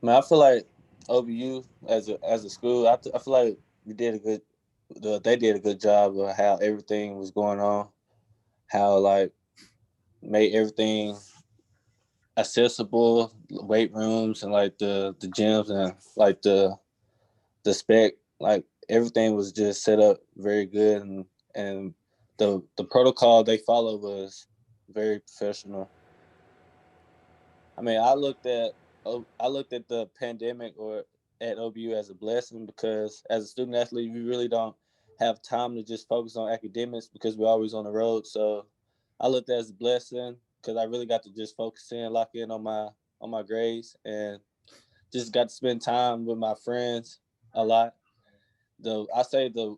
Man, I feel like OBU as a school, I feel like they did a good job of how everything was going on, how like made everything accessible, weight rooms and like the gyms and like the spec, like everything was just set up very good, and the protocol they followed was very professional. I mean, I looked at the pandemic or at OBU as a blessing because as a student athlete, we really don't have time to just focus on academics because we're always on the road. So I looked at it as a blessing because I really got to just focus in, lock in on my grades, and just got to spend time with my friends a lot. I say the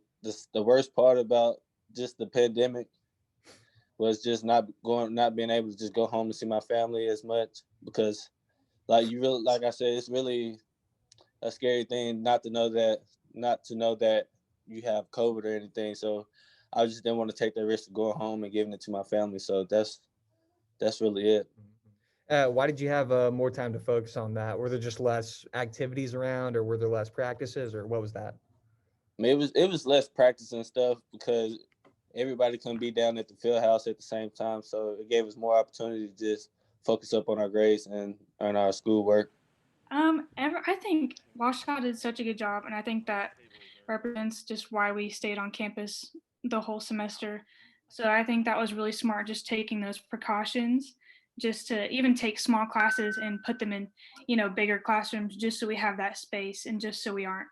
worst part about just the pandemic was just not being able to just go home and see my family as much because like I said, it's really a scary thing not to know that you have COVID or anything. So I just didn't want to take that risk of going home and giving it to my family. So that's really it. Why did you have more time to focus on that? Were there just less activities around, or were there less practices, or what was that? I mean, it was less practice and stuff because everybody couldn't be down at the field house at the same time. So it gave us more opportunity to just focus up on our grades and on our schoolwork. I think Ouachita did such a good job, and I think that represents just why we stayed on campus the whole semester. So I think that was really smart, just taking those precautions, just to even take small classes and put them in, bigger classrooms, just so we have that space and just so we aren't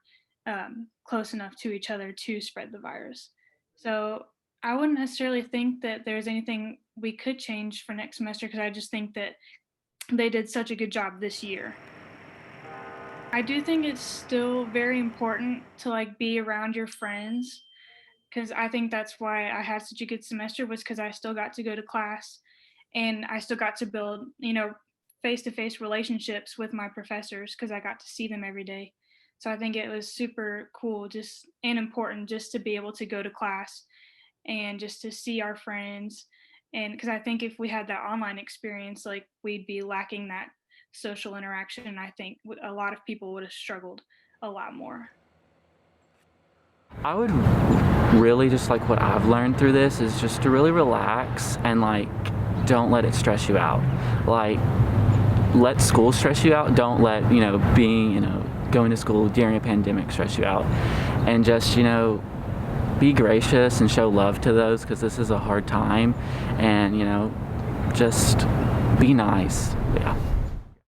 close enough to each other to spread the virus. So I wouldn't necessarily think that there's anything we could change for next semester because I just think that they did such a good job this year. I do think it's still very important to like be around your friends because I think that's why I had such a good semester was because I still got to go to class and I still got to build, face-to-face relationships with my professors because I got to see them every day. So I think it was super cool just and important just to be able to go to class and just to see our friends. And because I think if we had that online experience, like we'd be lacking that social interaction. And I think a lot of people would have struggled a lot more. I would really just like what I've learned through this is just to really relax and like don't let it stress you out. Like let school stress you out. Don't let, going to school during a pandemic stress you out. And just, be gracious and show love to those because this is a hard time. And, just be nice. Yeah.